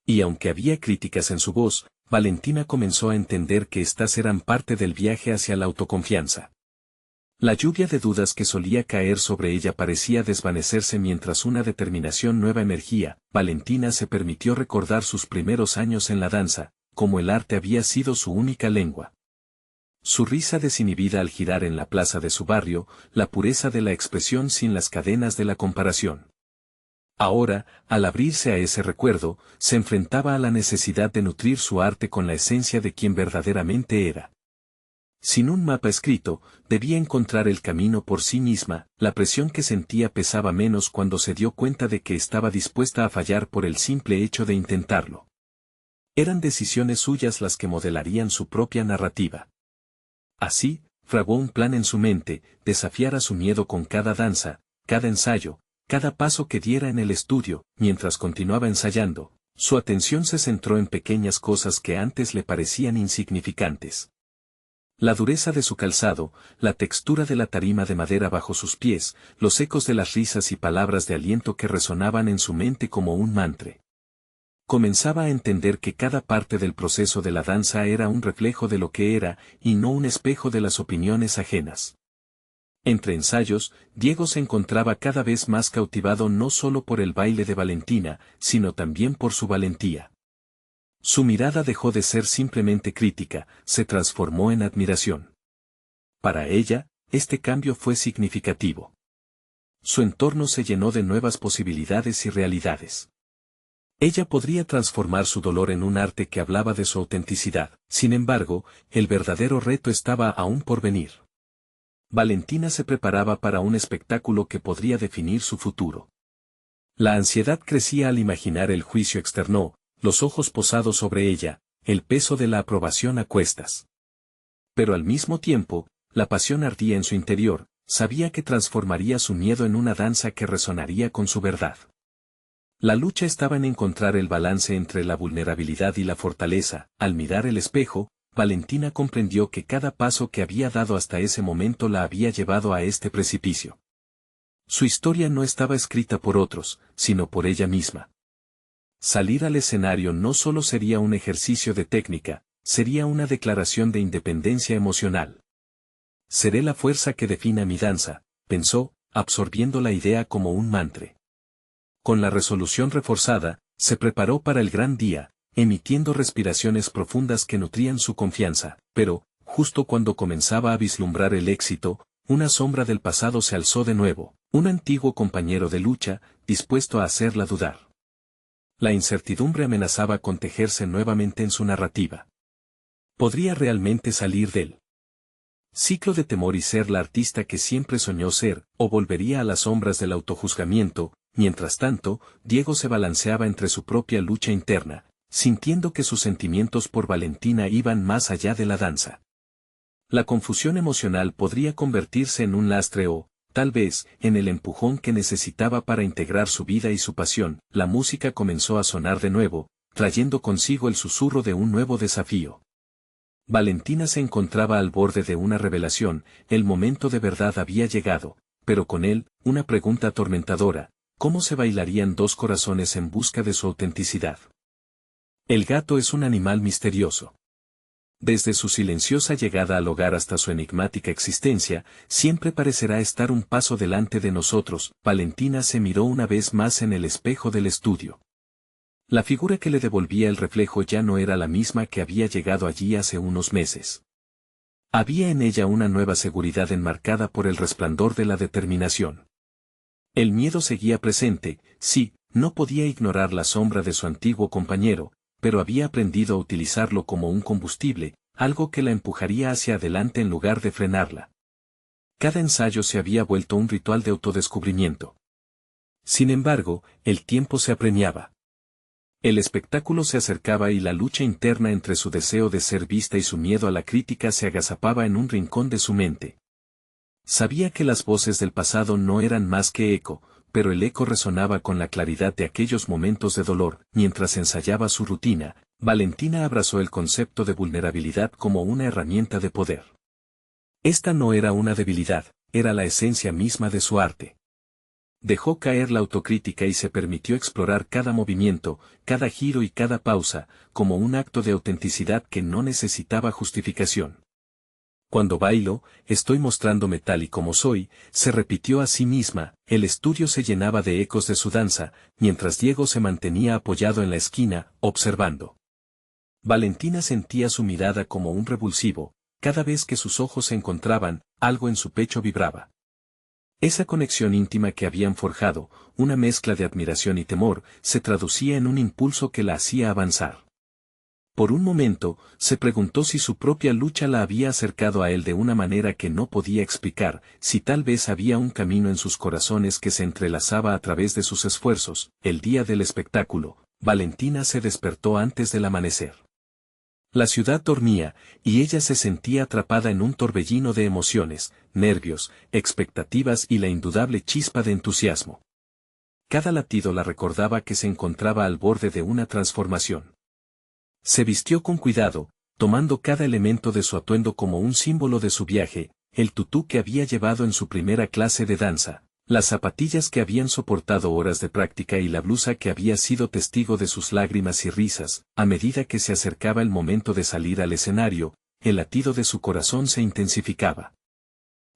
Speaker 1: Y aunque había críticas en su voz, Valentina comenzó a entender que éstas eran parte del viaje hacia la autoconfianza. La lluvia de dudas que solía caer sobre ella parecía desvanecerse mientras una determinación nueva emergía. Valentina se permitió recordar sus primeros años en la danza, como el arte había sido su única lengua. Su risa desinhibida al girar en la plaza de su barrio, la pureza de la expresión sin las cadenas de la comparación. Ahora, al abrirse a ese recuerdo, se enfrentaba a la necesidad de nutrir su arte con la esencia de quien verdaderamente era. Sin un mapa escrito, debía encontrar el camino por sí misma, la presión que sentía pesaba menos cuando se dio cuenta de que estaba dispuesta a fallar por el simple hecho de intentarlo. Eran decisiones suyas las que modelarían su propia narrativa. Así, fraguó un plan en su mente, desafiar a su miedo con cada danza, cada ensayo, cada paso que diera en el estudio. Mientras continuaba ensayando, su atención se centró en pequeñas cosas que antes le parecían insignificantes. La dureza de su calzado, la textura de la tarima de madera bajo sus pies, los ecos de las risas y palabras de aliento que resonaban en su mente como un mantra. Comenzaba a entender que cada parte del proceso de la danza era un reflejo de lo que era, y no un espejo de las opiniones ajenas. Entre ensayos, Diego se encontraba cada vez más cautivado no solo por el baile de Valentina, sino también por su valentía. Su mirada dejó de ser simplemente crítica, se transformó en admiración. Para ella, este cambio fue significativo. Su entorno se llenó de nuevas posibilidades y realidades. Ella podría transformar su dolor en un arte que hablaba de su autenticidad. Sin embargo, el verdadero reto estaba aún por venir. Valentina se preparaba para un espectáculo que podría definir su futuro. La ansiedad crecía al imaginar el juicio externo, los ojos posados sobre ella, el peso de la aprobación a cuestas. Pero al mismo tiempo, la pasión ardía en su interior, sabía que transformaría su miedo en una danza que resonaría con su verdad. La lucha estaba en encontrar el balance entre la vulnerabilidad y la fortaleza. Al mirar el espejo, Valentina comprendió que cada paso que había dado hasta ese momento la había llevado a este precipicio. Su historia no estaba escrita por otros, sino por ella misma. Salir al escenario no solo sería un ejercicio de técnica, sería una declaración de independencia emocional. Seré la fuerza que defina mi danza, pensó, absorbiendo la idea como un mantra. Con la resolución reforzada, se preparó para el gran día, emitiendo respiraciones profundas que nutrían su confianza, pero, justo cuando comenzaba a vislumbrar el éxito, una sombra del pasado se alzó de nuevo, un antiguo compañero de lucha, dispuesto a hacerla dudar. La incertidumbre amenazaba con tejerse nuevamente en su narrativa. ¿Podría realmente salir del ciclo de temor y ser la artista que siempre soñó ser, o volvería a las sombras del autojuzgamiento? Mientras tanto, Diego se balanceaba entre su propia lucha interna, sintiendo que sus sentimientos por Valentina iban más allá de la danza. La confusión emocional podría convertirse en un lastre o, tal vez, en el empujón que necesitaba para integrar su vida y su pasión. La música comenzó a sonar de nuevo, trayendo consigo el susurro de un nuevo desafío. Valentina se encontraba al borde de una revelación, el momento de verdad había llegado, pero con él, una pregunta atormentadora: ¿cómo se bailarían dos corazones en busca de su autenticidad? El gato es un animal misterioso. Desde su silenciosa llegada al hogar hasta su enigmática existencia, siempre parecerá estar un paso delante de nosotros. Valentina se miró una vez más en el espejo del estudio. La figura que le devolvía el reflejo ya no era la misma que había llegado allí hace unos meses. Había en ella una nueva seguridad enmarcada por el resplandor de la determinación. El miedo seguía presente, sí, no podía ignorar la sombra de su antiguo compañero, pero había aprendido a utilizarlo como un combustible, algo que la empujaría hacia adelante en lugar de frenarla. Cada ensayo se había vuelto un ritual de autodescubrimiento. Sin embargo, el tiempo se apremiaba. El espectáculo se acercaba y la lucha interna entre su deseo de ser vista y su miedo a la crítica se agazapaba en un rincón de su mente. Sabía que las voces del pasado no eran más que eco, pero el eco resonaba con la claridad de aquellos momentos de dolor. Mientras ensayaba su rutina, Valentina abrazó el concepto de vulnerabilidad como una herramienta de poder. Esta no era una debilidad, era la esencia misma de su arte. Dejó caer la autocrítica y se permitió explorar cada movimiento, cada giro y cada pausa, como un acto de autenticidad que no necesitaba justificación. Cuando bailo, estoy mostrándome tal y como soy, se repitió a sí misma. El estudio se llenaba de ecos de su danza, mientras Diego se mantenía apoyado en la esquina, observando. Valentina sentía su mirada como un revulsivo, cada vez que sus ojos se encontraban, algo en su pecho vibraba. Esa conexión íntima que habían forjado, una mezcla de admiración y temor, se traducía en un impulso que la hacía avanzar. Por un momento, se preguntó si su propia lucha la había acercado a él de una manera que no podía explicar, si tal vez había un camino en sus corazones que se entrelazaba a través de sus esfuerzos. El día del espectáculo, Valentina se despertó antes del amanecer. La ciudad dormía, y ella se sentía atrapada en un torbellino de emociones, nervios, expectativas y la indudable chispa de entusiasmo. Cada latido la recordaba que se encontraba al borde de una transformación. Se vistió con cuidado, tomando cada elemento de su atuendo como un símbolo de su viaje, el tutú que había llevado en su primera clase de danza, las zapatillas que habían soportado horas de práctica y la blusa que había sido testigo de sus lágrimas y risas. A medida que se acercaba el momento de salir al escenario, el latido de su corazón se intensificaba.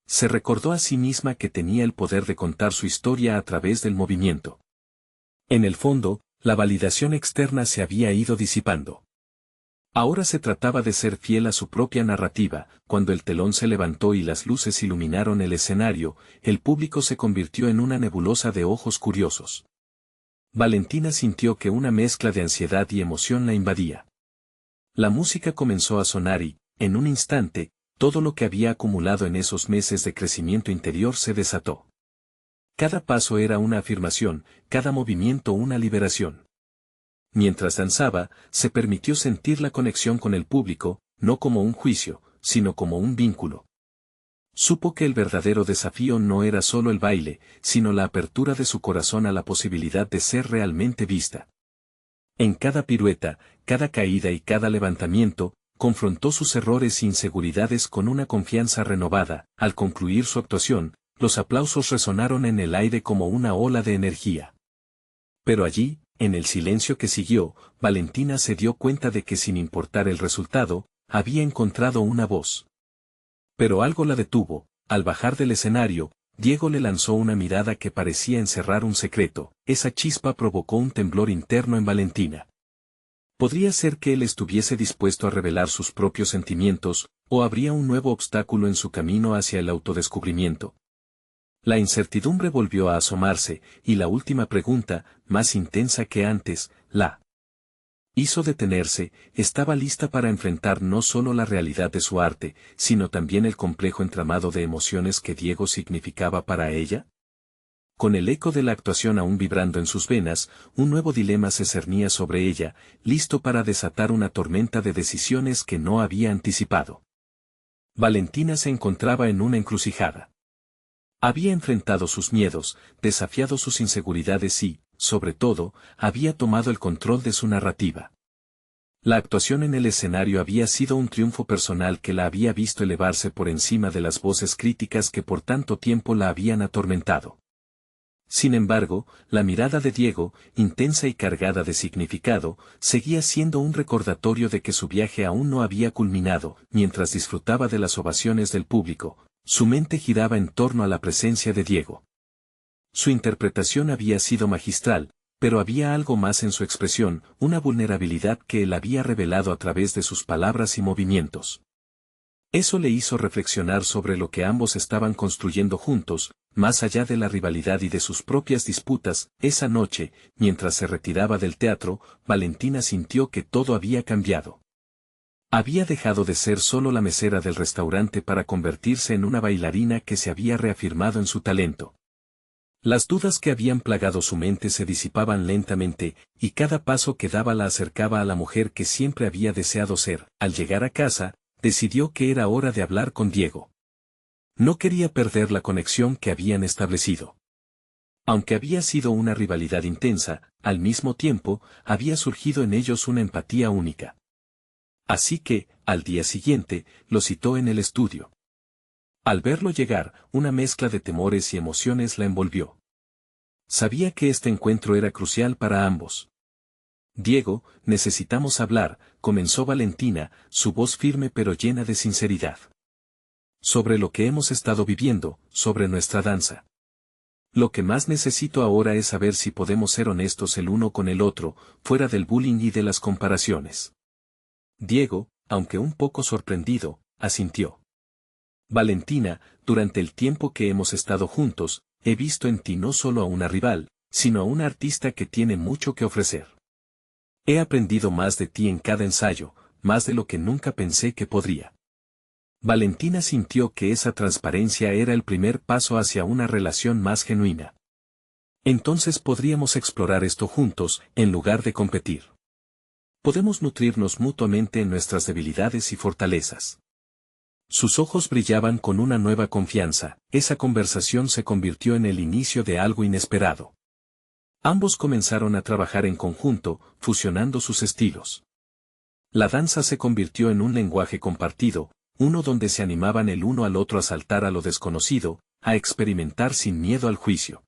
Speaker 1: Se recordó a sí misma que tenía el poder de contar su historia a través del movimiento. En el fondo, la validación externa se había ido disipando. Ahora se trataba de ser fiel a su propia narrativa. Cuando el telón se levantó y las luces iluminaron el escenario, el público se convirtió en una nebulosa de ojos curiosos. Valentina sintió que una mezcla de ansiedad y emoción la invadía. La música comenzó a sonar y, en un instante, todo lo que había acumulado en esos meses de crecimiento interior se desató. Cada paso era una afirmación, cada movimiento una liberación. Mientras danzaba, se permitió sentir la conexión con el público, no como un juicio, sino como un vínculo. Supo que el verdadero desafío no era solo el baile, sino la apertura de su corazón a la posibilidad de ser realmente vista. En cada pirueta, cada caída y cada levantamiento, confrontó sus errores e inseguridades con una confianza renovada. Al concluir su actuación, los aplausos resonaron en el aire como una ola de energía. Pero allí, en el silencio que siguió, Valentina se dio cuenta de que sin importar el resultado, había encontrado una voz. Pero algo la detuvo. Al bajar del escenario, Diego le lanzó una mirada que parecía encerrar un secreto. Esa chispa provocó un temblor interno en Valentina. Podría ser que él estuviese dispuesto a revelar sus propios sentimientos, o habría un nuevo obstáculo en su camino hacia el autodescubrimiento. La incertidumbre volvió a asomarse, y la última pregunta, más intensa que antes, la hizo detenerse. Estaba lista para enfrentar no solo la realidad de su arte, sino también el complejo entramado de emociones que Diego significaba para ella. Con el eco de la actuación aún vibrando en sus venas, un nuevo dilema se cernía sobre ella, listo para desatar una tormenta de decisiones que no había anticipado. Valentina se encontraba en una encrucijada. Había enfrentado sus miedos, desafiado sus inseguridades y, sobre todo, había tomado el control de su narrativa. La actuación en el escenario había sido un triunfo personal que la había visto elevarse por encima de las voces críticas que por tanto tiempo la habían atormentado. Sin embargo, la mirada de Diego, intensa y cargada de significado, seguía siendo un recordatorio de que su viaje aún no había culminado. Mientras disfrutaba de las ovaciones del público, su mente giraba en torno a la presencia de Diego. Su interpretación había sido magistral, pero había algo más en su expresión, una vulnerabilidad que él había revelado a través de sus palabras y movimientos. Eso le hizo reflexionar sobre lo que ambos estaban construyendo juntos, más allá de la rivalidad y de sus propias disputas. Esa noche, mientras se retiraba del teatro, Valentina sintió que todo había cambiado. Había dejado de ser solo la mesera del restaurante para convertirse en una bailarina que se había reafirmado en su talento. Las dudas que habían plagado su mente se disipaban lentamente, y cada paso que daba la acercaba a la mujer que siempre había deseado ser. Al llegar a casa, decidió que era hora de hablar con Diego. No quería perder la conexión que habían establecido. Aunque había sido una rivalidad intensa, al mismo tiempo, había surgido en ellos una empatía única. Así que, al día siguiente, lo citó en el estudio. Al verlo llegar, una mezcla de temores y emociones la envolvió. Sabía que este encuentro era crucial para ambos. Diego, necesitamos hablar, comenzó Valentina, su voz firme pero llena de sinceridad. Sobre lo que hemos estado viviendo, sobre nuestra danza. Lo que más necesito ahora es saber si podemos ser honestos el uno con el otro, fuera del bullying y de las comparaciones. Diego, aunque un poco sorprendido, asintió. Valentina, durante el tiempo que hemos estado juntos, he visto en ti no solo a una rival, sino a una artista que tiene mucho que ofrecer. He aprendido más de ti en cada ensayo, más de lo que nunca pensé que podría. Valentina sintió que esa transparencia era el primer paso hacia una relación más genuina. Entonces podríamos explorar esto juntos, en lugar de competir. Podemos nutrirnos mutuamente en nuestras debilidades y fortalezas. Sus ojos brillaban con una nueva confianza, esa conversación se convirtió en el inicio de algo inesperado. Ambos comenzaron a trabajar en conjunto, fusionando sus estilos. La danza se convirtió en un lenguaje compartido, uno donde se animaban el uno al otro a saltar a lo desconocido, a experimentar sin miedo al juicio.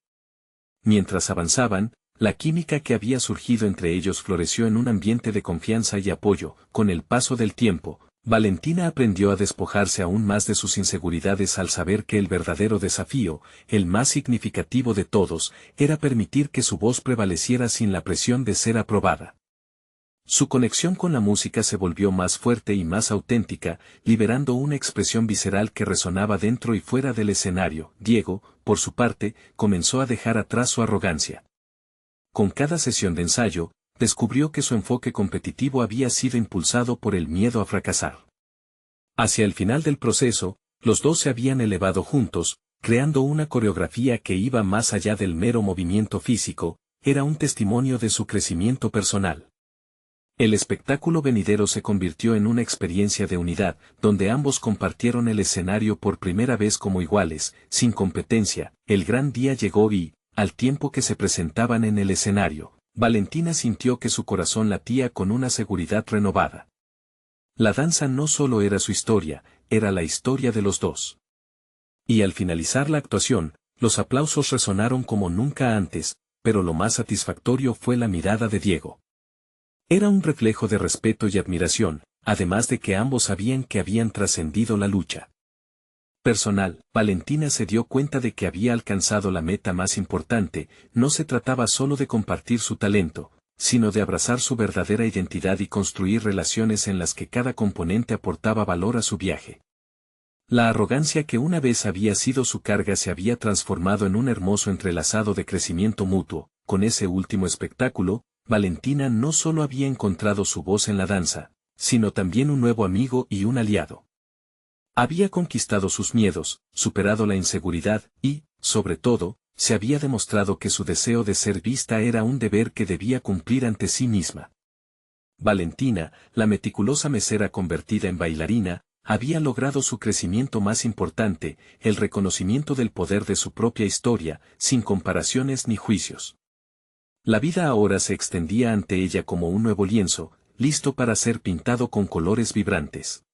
Speaker 1: Mientras avanzaban, la química que había surgido entre ellos floreció en un ambiente de confianza y apoyo. Con el paso del tiempo, Valentina aprendió a despojarse aún más de sus inseguridades al saber que el verdadero desafío, el más significativo de todos, era permitir que su voz prevaleciera sin la presión de ser aprobada. Su conexión con la música se volvió más fuerte y más auténtica, liberando una expresión visceral que resonaba dentro y fuera del escenario. Diego, por su parte, comenzó a dejar atrás su arrogancia. Con cada sesión de ensayo, descubrió que su enfoque competitivo había sido impulsado por el miedo a fracasar. Hacia el final del proceso, los dos se habían elevado juntos, creando una coreografía que iba más allá del mero movimiento físico, era un testimonio de su crecimiento personal. El espectáculo venidero se convirtió en una experiencia de unidad, donde ambos compartieron el escenario por primera vez como iguales, sin competencia. El gran día llegó y, al tiempo que se presentaban en el escenario, Valentina sintió que su corazón latía con una seguridad renovada. La danza no solo era su historia, era la historia de los dos. Y al finalizar la actuación, los aplausos resonaron como nunca antes, pero lo más satisfactorio fue la mirada de Diego. Era un reflejo de respeto y admiración, además de que ambos sabían que habían trascendido la lucha personal. Valentina se dio cuenta de que había alcanzado la meta más importante, no se trataba solo de compartir su talento, sino de abrazar su verdadera identidad y construir relaciones en las que cada componente aportaba valor a su viaje. La arrogancia que una vez había sido su carga se había transformado en un hermoso entrelazado de crecimiento mutuo. Con ese último espectáculo, Valentina no solo había encontrado su voz en la danza, sino también un nuevo amigo y un aliado. Había conquistado sus miedos, superado la inseguridad y, sobre todo, se había demostrado que su deseo de ser vista era un deber que debía cumplir ante sí misma. Valentina, la meticulosa mesera convertida en bailarina, había logrado su crecimiento más importante, el reconocimiento del poder de su propia historia, sin comparaciones ni juicios. La vida ahora se extendía ante ella como un nuevo lienzo, listo para ser pintado con colores vibrantes.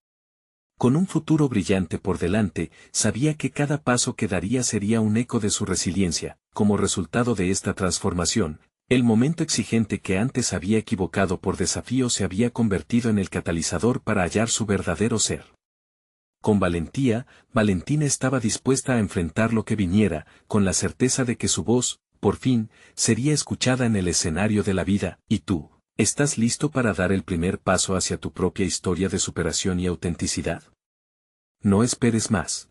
Speaker 1: Con un futuro brillante por delante, sabía que cada paso que daría sería un eco de su resiliencia. Como resultado de esta transformación, el momento exigente que antes había equivocado por desafío se había convertido en el catalizador para hallar su verdadero ser. Con valentía, Valentina estaba dispuesta a enfrentar lo que viniera, con la certeza de que su voz, por fin, sería escuchada en el escenario de la vida. ¿Y tú, estás listo para dar el primer paso hacia tu propia historia de superación y autenticidad? No esperes más.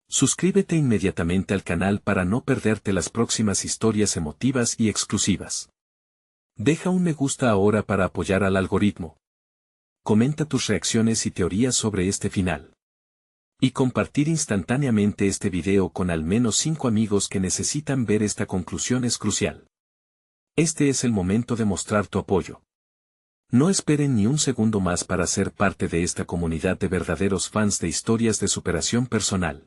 Speaker 1: Suscríbete inmediatamente al canal para no perderte las próximas historias emotivas y exclusivas. Deja un me gusta ahora para apoyar al algoritmo. Comenta tus reacciones y teorías sobre este final. Y compartir instantáneamente este video con al menos 5 amigos que necesitan ver esta conclusión es crucial. Este es el momento de mostrar tu apoyo. No esperen ni un segundo más para ser parte de esta comunidad de verdaderos fans de historias de superación personal.